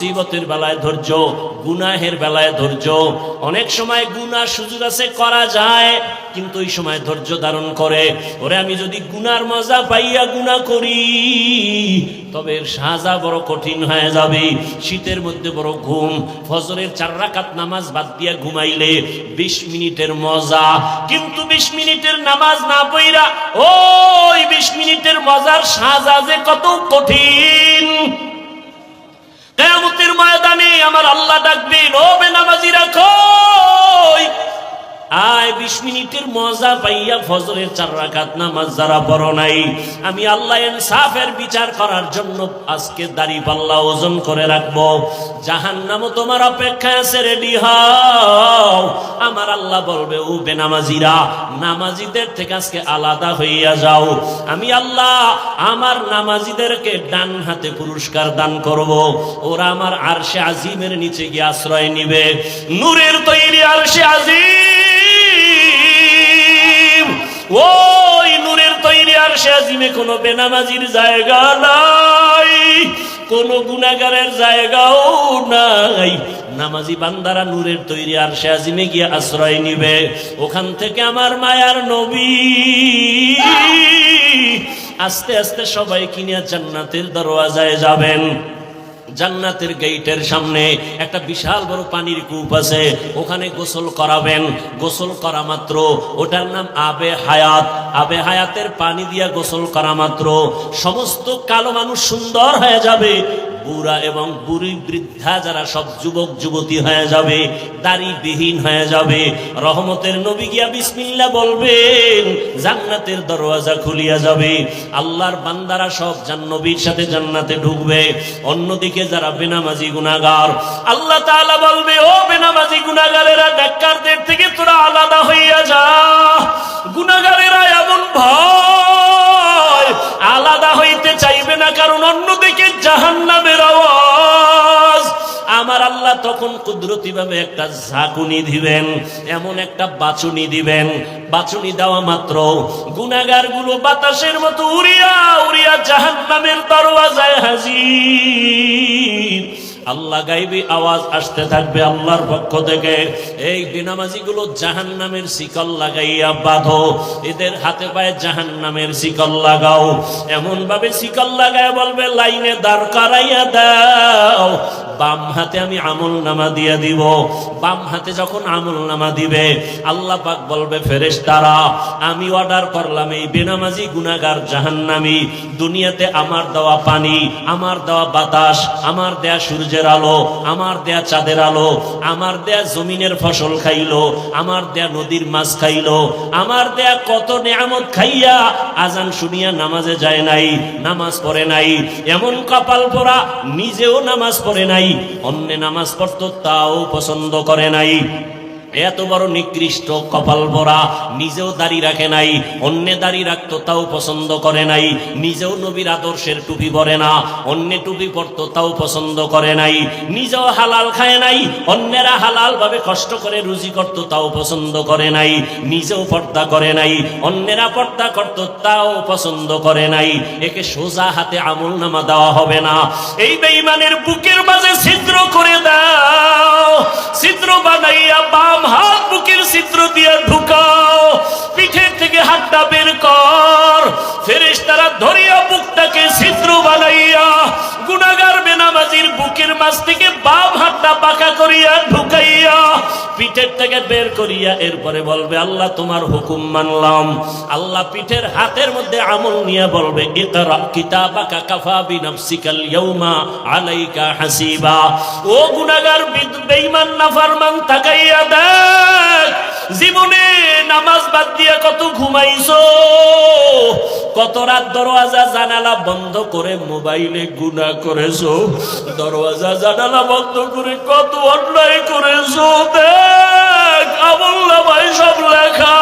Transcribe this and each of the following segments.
মুসিবতের বেলায় ধৈর্য, গুনাহের বেলায় ধৈর্য। অনেক সময় গুনাহ সুযোগ আছে করা যায়, কিন্তু ওই সময় ধৈর্য ধারণ করে ওরে আমি যদি গুনার মজা পাইয়া গুনাহ করি তবে এর সাজা বড় কঠিন হয়ে যাবে। শীতের মধ্যে বড় ঘুম, ফজরের 4 রাকাত নামাজ বাদ দিয়া ঘুমাইলে 20 মিনিটের মজা, কিন্তু 20 মিনিটের নামাজ না পড়া ওই 20 মিনিটের মজার সাজা যে কত কঠিন। কিয়ামতের ময়দানে আমার আল্লাহ ডাকবেন, ও বেনামাজিরা কই আয় 20 মিনিটের মজা পাইয়া ফজরের 4 রাকাত নামাজ যারা পড়ো নাই। আমি আল্লাহ ইনসাফের বিচার করার জন্য আজকে দাড়ি পাল্লা ওজন করে রাখবো। জাহান্নামও তোমার অপেক্ষায় আছে, রেডি হও। আমার আল্লাহ বলবে, ও বেনামাজিরা নামাজিদের থেকে আজকে আলাদা হইয়া যাও। আমি আল্লাহ আমার নামাজিদেরকে ডান হাতে পুরস্কার দান করব। ওরা আমার আরশে আজিমের নিচে গিয়ে আশ্রয় নিবে। নূরের তৈরি আরশে আজিম, ওই নূরের তৈরি আরশে আজিমে কোনো বেনামাজির জায়গা নাই, কোনো গুনাহগারের জায়গাও নাই। নামাজি বান্দারা নূরের তৈরি আরশে আজিমে গিয়ে আশ্রয় নিবে। ওখান থেকে আমার মায়ার নবী আস্তে আস্তে সবাই কিনিয়া জান্নাতের দরওয়াজায় যাবেন। জান্নাতের গেটের সামনে একটা বিশাল বড় পানির কূপ আছে, ওখানে গোসল করাবেন। গোসল করা মাত্র, ওটার নাম আবে হায়াত, আবে হায়াতের পানি দিয়া গোসল করা মাত্র সমস্ত কালো মানুষ সুন্দর হয়ে যাবে। বুড়া এবং বুড়ি বৃদ্ধা যারা সব যুবক যুবতী হয়ে যাবে, দাড়িবিহীন হয়ে যাবে। রহমতের নবী গিয়া বিসমিল্লাহ বলবেন, জান্নাতের দরওয়াজা খুলিয়া যাবে। আল্লাহর বান্দারা সব নবীর সাথে জান্নাতে ঢুকবে। অন্যদিকে যারা বেনামাজি গুনাহগার, আল্লাহ তাআলা বলবে, ও বেনামাজি গুনাহগারেরা নেককারদের থেকে তোরা আলাদা হইয়া যা। গুনাহগারেরা এমন ভয় আলাদা হইতে চাইবে না, কারণ অন্যদিকে জাহান্নামের আওয়াজ। আমার আল্লাহ তখন কুদরতি ভাবে একটা ঝাঁকুনি দিবেন, এমন একটা বাচুনি দিবেন। বাচুনি দেওয়া মাত্র গুনাহগার গুলো বাতাসের মতো উড়িয়া উড়িয়া জাহান্নামের দরওয়াজায় হাজির। আল্লাহ গাইবি আওয়াজ আসতে থাকবে আল্লাহর পক্ষ থেকে, এই বেনামাজি গুলো জাহান্নামের শিকল লাগাইয়া বাঁধো, এদের হাতে পায়ে জাহান্নামের শিকল লাগাও। এমন ভাবে শিকল লাগায় বলবে, লাইনে দাঁড় করাইয়া দাও। বাম হাতে আমি আমল নামা দিয়ে দিব। বাম হাতে যখন আমল নামা দিবে, আল্লাহ পাক বলবে, ফেরেশতারা আমি অর্ডার করলাম এই বেনামাজি গুনাহগার জাহান্নামী দুনিয়াতে আমার দেওয়া পানি, আমার দেওয়া বাতাস, আমার দেয়া সূর্যের আলো, আমার দেয়া চাঁদের আলো, আমার দেয়া জমিনের ফসল খাইলো, আমার দেয়া নদীর মাছ খাইলো, আমার দেয়া কত নেয়ামত খাইয়া আজান শুনিয়া নামাজে যায় নাই, নামাজ পড়ে নাই। এমন কপাল পোড়া, নিজেও নামাজ পড়ে নাই, অন্য নামাজ পড়তো তাও পছন্দ করে নাই। এত বড় নিকৃষ্ট কপাল ভরা, নিজেও দাড়ি রাখে নাই, অন্য দাড়ি রাখতো তাও পছন্দ করে নাই। নিজেও নবীর আদর্শের টুপি পরে না, অন্য টুপি পরতো তাও পছন্দ করে নাই। নিজেও হালাল খায় নাই, অন্যেরা হালাল ভাবে কষ্ট করে রুজি করতো তাও পছন্দ করে নাই। নিজেও পর্দা করে নাই, অন্যেরা পর্দা করতো তাও পছন্দ করে নাই। একে সোজা হাতে আমল নামা দেওয়া হবে না। এই বেঈমানের বুকের মাঝে ছিদ্র করে দাও, ছিদ্র বানাইয়া বাম হাত বুকের ছিদ্র দিয়ে ঢুকাও, পিঠের থেকে হাতটা বের কর। ফেরেশতারা ধরিয়া বুকটাকে ছিদ্র বানাইয়া গুনাহগার বেনামাজির বুকের মাঝ থেকে বাম হাতটা বাঁকা করিয়া ঢুকাইয়া পিঠের থেকে বের করিয়া এরপরে বলবে, আল্লাহ তোমার হুকুম মানলাম। আল্লাহ পিঠের হাতের মধ্যে আমল নিয়ে বলবে, ইকরা কিতাবাকা কাফা বিনাফসিকাল ইয়াউমা আলাইকা হাসিবা। ও গুনাহগার বেঈমান নাফরমান, তাকাইয়া দেখ, জীবনে নামাজ বাদ দিয়া কত ঘুমাইছো, কত রাত দরওয়াজা জানালা বন্ধ করে মোবাইলে গুনাহ করেছো, দরওয়াজা জানালা বন্ধ করে কত অন্যায় করেছো। দেখ আমলনামায় সব লেখা।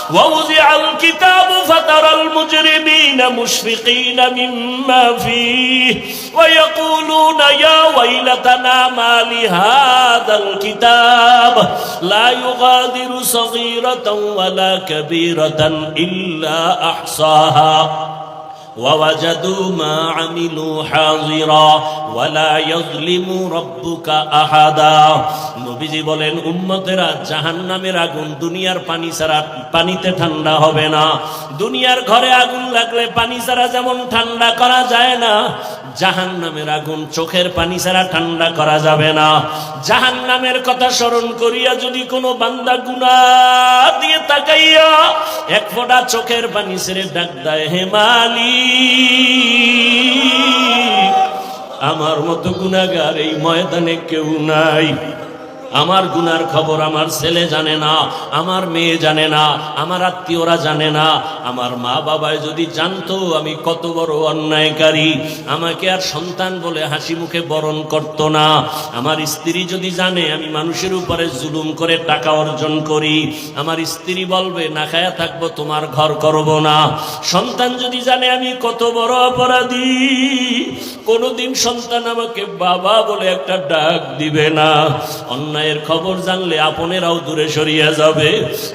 ووضع الكتاب فترى المجرمين مشفقين مما فيه ويقولون يا ويلتنا ما لهذا الكتاب لا يغادر صغيرة ولا كبيرة إلا أحصاها ووجدوا ما عملوا حاضرا ولا يظلم ربك أحدا নবীজি বলেন উম্মতেরা জাহান্নামের আগুন দুনিয়ার পানি ছাড়া পানিতে ঠান্ডা হবে না। দুনিয়ার ঘরে আগুন লাগলে পানি ছাড়া যেমন ঠান্ডা করা যায় না, জাহান্নামের আগুন চোখের পানি ছাড়া ঠান্ডা করা যাবে না। জাহান্নামের কথা স্মরণ করিয়া যদি কোনো বান্দা গুনাহ দিয়ে তাকাইয়া এক ফোঁটা চোখের পানি ছেড়ে ডাক দেয়, হে মালিক, আমার মতো গুনাহগার এই ময়দানে কেউ নাই। আমার গুনার খবর আমার ছেলে জানে না, আমার মেয়ে জানে না, আমার আত্মীয়রা জানে না। আমার মা বাবায় যদি জানতো আমি কত বড় অন্যায়কারী, আমাকে আর সন্তান বলে হাসি মুখে বরণ করত না। আমার স্ত্রী যদি জানে আমি মানুষের উপরে জুলুম করে টাকা অর্জন করি, আমার স্ত্রী বলবে না খায়া থাকবো, তোমার ঘর করব না। সন্তান যদি জানে আমি কত বড় অপরাধী, কোনোদিন সন্তান আমাকে বাবা বলে একটা ডাক দিবে না। অন্যায়ের খবর জানলে আপনেরাও দূরে সরিয়ে যাবে।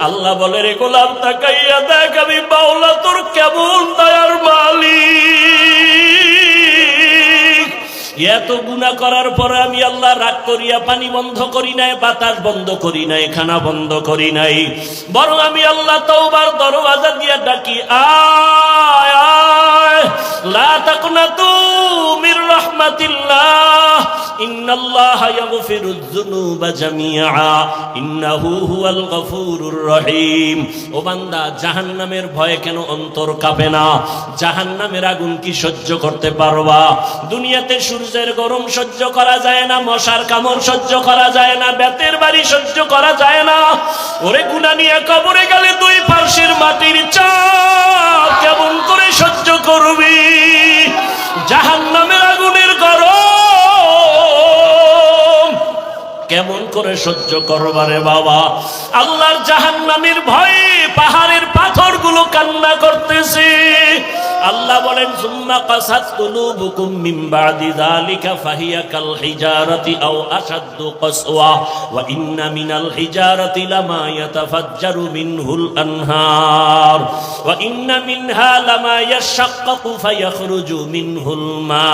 আল্লাহ বলে, রে গোলাম তাকাইয়া দেখ আমি বাউলা তোর কেমন দয়ার মালিক। এত গুনাহ করার পরে আমি আল্লাহ রাগ করিয়া পানি বন্ধ করি নাই, বাতাস বন্ধ করি নাই, খানা বন্ধ করি নাই, বরং আমি আল্লাহ তওবার দরওয়াজা দিয়া ডাকি, আয় আয় লা তাকনাতু মির রাহমাতিল্লাহ ইন্নাল্লাহা ইয়াগফিরুয যুনুবা জামিআ ইন্নাহু হুয়াল গফুরুর রহিম। ও বান্দা, জাহান্নামের ভয়ে কেন অন্তর কাঁপে না? জাহান্নামের আগুন কি সহ্য করতে পারবা? দুনিয়াতে সূর্যের গরম সহ্য করা যায় না, মশার কামড় সহ্য করা যায় না, বেতের বাড়ি সহ্য করা যায় না। ওরে গুনাহ নিয়ে কবরে গেলে দুই পার্শ্বের মাটির চাপ কেমন করে সহ্য করবি? জাহান্নামের আগুনের গরম কেমন করে সহ্য করবারে বাবা? আল্লাহর জাহান্নামের ভয়ে পাহাড়ের পাথরগুলো কান্না করতেছে। আল্লাহ বলেন, সুম্মা কাসাত কুলুবুকুম মিন বাদি যালিকা ফাহিয়া কাল হিজারাতি আও আশাদ্দু কাসওয়া ওয়া ইন্না মিনাল হিজারাতি লামা ইয়াতাফাজ্জারু মিনহুল আনহার ওয়া ইন্না মিনহা লামা ইয়াশাক্কাকু ফায়াখরুজু মিনহুল মা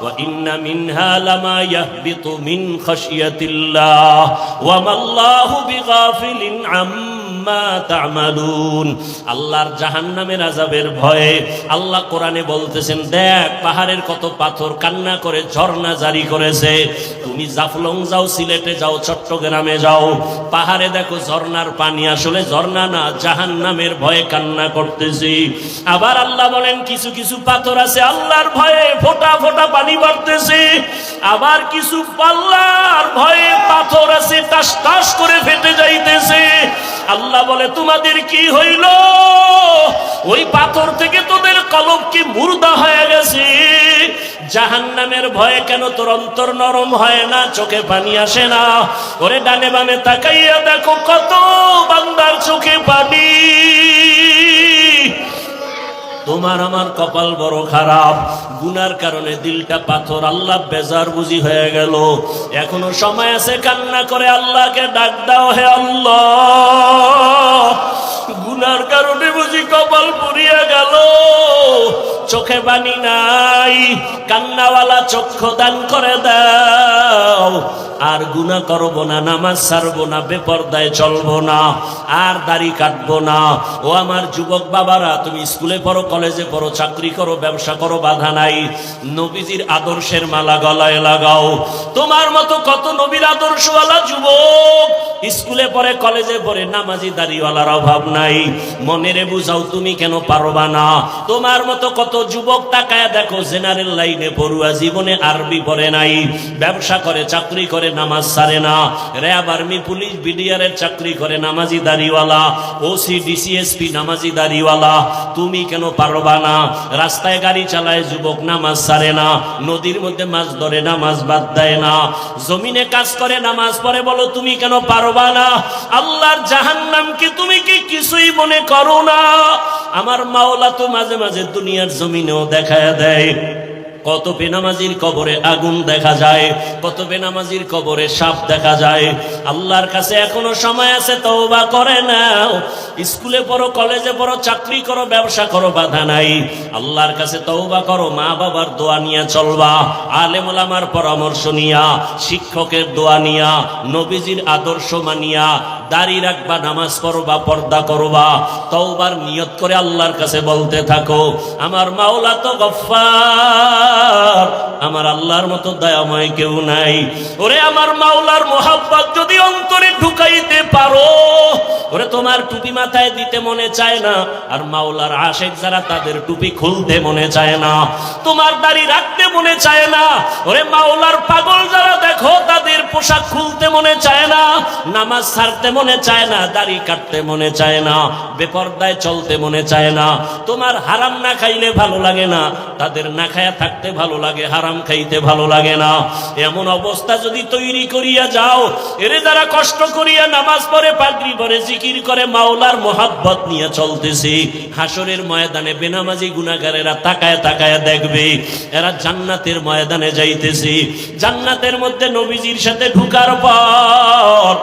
ওয়া ইন্না মিনহা লামা ইয়াহবিতু মিন খাশিয়াতিল্লাহ ওয়া মাল্লাহু বিগাফিলিন আম্মা তা'মালুন। আল্লাহর জাহান্নামের আযাবের ভয়ে আল্লাহ কোরআনে বলতেছেন, দেখ পাহাড়ের কত পাথর কান্না করে ঝর্ণা জারি করেছে। তুমি জাফলং যাও, সিলেটে যাও, চট্টগ্রামে যাও, পাহাড়ে দেখো ঝর্ণার পানি আসলে ঝর্ণা না, জাহান্নামের ভয়ে কান্না করতেছি। আবার আল্লাহ বলেন, কিছু কিছু পাথর আছে আল্লাহর ভয়ে ফোঁটা ফোঁটা পানি পড়তেছে। আবার কিছু আল্লাহর ভয়ে পাথর আছে টাস টাস করে ফেটে যাইতেছে। আল্লাহ বলে, তোমাদের কি হইল? ওই পাথর থেকে তোদের কলব কি মুর্দা হয়ে গেছে? জাহান্নামের ভয়ে কেন তোর অন্তর নরম হয় না, চোখে পানি আসে না? ওরে ডানে বামে তাকাইয়া দেখো কত বান্দার চোখে পানি। তোমার আমার কপাল বড় খারাপ, গুনার কারণে দিলটা পাথর। আল্লাহ বেজার বুঝি হয়ে গেল। এখনো সময় আছে, কান্না করে আল্লাহকে ডাক দাও, হে আল্লাহ, গুনার কারণে বুঝি কপাল পুড়িয়া গেল, চোখে পানি নাই, কান্নাওয়ালা চক্ষু দান করে দাও। আর গুনাহ করব না, নামাজ ছাড়বো না, বেপরদায় চলবো না, আর দাড়ি কাটবো না। ও আমার যুবক বাবারা, তুমি স্কুলে পড়ো, কলেজে পড়ো, চাকরি করো, ব্যবসা করো, বাধা নাই। নবীজির আদর্শের মালা গলায় লাগাও। তোমার মতো কত নবীর আদর্শওয়ালা যুবক স্কুলে পড়ে, কলেজে পড়ে, নামাজি দাড়িওয়ালার অভাব নাই। মনেরে বুঝাও, তুমি কেন পারবা না? তোমার মতো কত যুবক তাকায় দেখো, জেনারেল লাইনে পড়ুয়া, জীবনে আরবি পড়ে নাই, ব্যবসা করে, চাকরি করে, নামাজ ছাড়ে না, র্যাব, আর্মি, পুলিশ, বিডিআর এর চাকরি করে, নামাজি দাড়িওয়ালা, ওসি, ডিসিএসপি, নামাজি দাড়িওয়ালা। তুমি কেন পারবা না? রাস্তায় গাড়ি চালায় যুবক, নামাজ ছাড়ে না, নদীর মধ্যে মাছ ধরে, নামাজ বাদ দেয় না, জমিনে কাজ করে, নামাজ পড়ে, বলো তুমি কেন পারবা না? আল্লাহর জাহান্নামকে তুমি কি কিছুই মনে করো না? আমার মাওলা তো মাঝে মাঝে দুনিয়ার জমিনেও দেখায় দেয়। কত বেনামাজির কবরে আগুন দেখা যায়, কত বেনামাজির কবরে সাপ দেখা যায়। আল্লাহর কাছে এখনো সময় আছে, তওবা করে নাও। স্কুলে পড়ো, কলেজে পড়ো, চাকরি করো, ব্যবসা করো, বাধা নাই। আল্লাহর কাছে তওবা করো, মা বাবার দোয়া নিয়ে চলবা, আলেম ওলামার পরামর্শ নিয়া, শিক্ষকের দোয়া নিয়া, নবীজির আদর্শ মানিয়া দাড়ি রাখবা, নামাজ পড়বা, পর্দা করবা, তওবার নিয়ত করে আল্লাহর কাছে বলতে থাকো, আমার মাওলা তো গফফার, আমার আল্লাহর মতো দয়াময় কেউ নাই। ওরে আমার মাওলার মোহাব্বত যদি অন্তরে ঢুকাইতে পারো, ওরে তোমার টুপি মাথায় দিতে মনে চায় না, আর মাওলার আশিক যারা তাদের টুপি খুলতে মনে চায় না, তোমার দাড়ি রাখতে মনে চায় না। ওরে মাওলার পাগল যারা দেখো তাদের পোশাক খুলতে মনে চায় না, নামাজ ছাড়তে মনে চায় না, দাড়ি কাটতে মনে চায় না, বেপরদায় চলতে মনে চায় না। তোমার হারাম না খাইলে ভালো লাগে না, তাদের না খায়া থাকতে ভালো লাগে, হারাম খাইতে ভালো লাগে না। এমন অবস্থা যদি তৈরি করিয়া যাও, এরে যারা কষ্ট করিয়া নামাজ পড়ে, পাগড়ি পরে, জিকির করে, মাওলার মোহাব্বত নিয়ে চলতেছি, হাসরের ময়দানে বেনামাজি গুনাহগারেরা তাকায় তাকায় দেখবে এরা জান্নাতের ময়দানে যাইতেছি। জান্নাতের মধ্যে নবীজির সাথে ঢুকার পর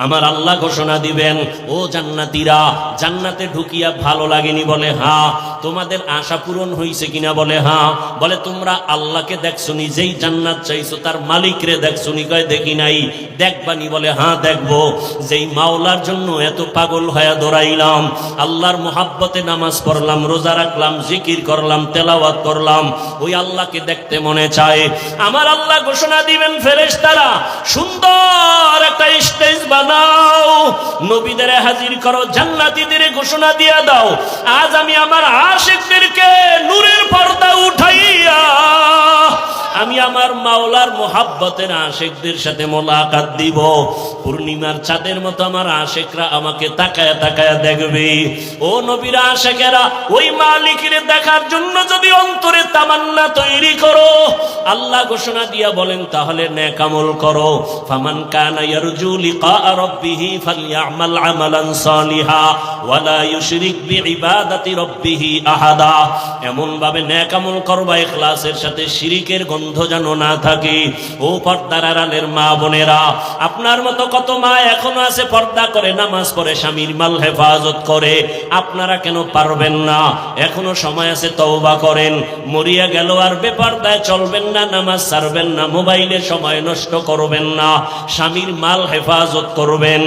আমার আল্লাহ ঘোষণা দিবেন, ও জান্নাতীরা, জান্নাতে ঢুকিয়া ভালো লাগেনি? বলে হ্যাঁ। তোমাদের আশা পূরণ হয়েছে কিনা? বলে হ্যাঁ। বলে তোমরা আল্লাহকে দেখছো নি? যেই জান্নাত চাইছো তার মালিক রে দেখছো নি? কয় দেখি নাই। দেখবানি? বলে হ্যাঁ দেখবো। যেই মাওলার জন্য এত পাগল হয়ে দৌড়াইলাম, আল্লাহর মোহাব্বতে নামাজ পড়লাম, রোজা রাখলাম, জিকির করলাম, তেলাওয়াত করলাম, ওই আল্লাহকে দেখতে মনে চায়। আমার আল্লাহ ঘোষণা দিবেন, ফেরেশতারা সুন্দর একটা স্টেজ বানাও, নবীদের হাজির করো, জান্নাতীদের ঘোষণা দিয়া দাও, আজ আমি আমার আশিকদেরকে নূরের পর্দা উঠাইয়া আমি আমার মাওলার মোহাব্বতের আশিকদের সাথে মোলাকাত দিব। পূর্ণিমার চাঁদের মতো আমার আশিকরা আমাকে তাকায়া তাকায়া দেখবে। ও নবীর আশিকেরা, ওই মালিকের দেখার জন্য যদি অন্তরে তামান্না তৈরি করো, আল্লাহ ঘোষণা দিয়া বলেন, তাহলে নেক আমল করো। ফামান কানা ইয়ারজু লিকা রাব্বিহি ফালইআমাল আমালান সালিহা ওয়া লা ইউশরিক বিইবাদাতি রাব্বিহি আহাদা। এমন ভাবে নেক আমল করবা ইখলাসের সাথে, শিরিকের গন্ধ যেন না থাকে। ও পর্দার আড়ালের মা বোনেরা, আপনার মতো কত মা এখনো আছে পর্দা করে, নামাজ পড়ে, স্বামীর মাল হেফাজত করে, আপনারা কেন পারবেন না? এখনো সময় আছে, তওবা করেন। মরিয়া গেল আর বেপর্দায় চলবেন না, নামাজ ছাড়বেন না, মোবাইলে সময় নষ্ট করবেন না, স্বামীর মাল হেফাজত করবেন।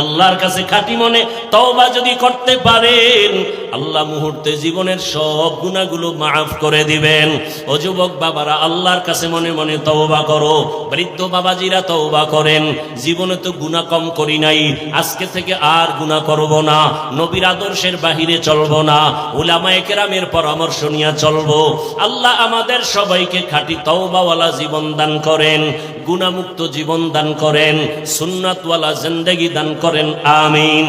আল্লাহর কাছে খাঁটি মনে তওবা যদি করতে পারেন, আল্লাহ মুহূর্তে জীবনের সব গুনাহগুলো মাফ করে দিবেন। ও যুবক বাবারা, আল্লাহর কাছে মনে মনে তওবা করো। বৃদ্ধ বাবাজিরা তওবা করেন, জীবনে তো গুনাহ কম করি নাই, আজকে থেকে আর গুনাহ করব না, নবীর আদর্শের বাহিরে চলব না, উলামায়ে কেরামের পরামর্শ নিয়ে চলব। আল্লাহ আমাদের সবাইকে খাঁটি তওবাওয়ালা জীবন দান করেন, গুনাহমুক্ত জীবন দান করেন, সুন্নাতওয়ালা জিন্দেগি দান করেন। আমিন।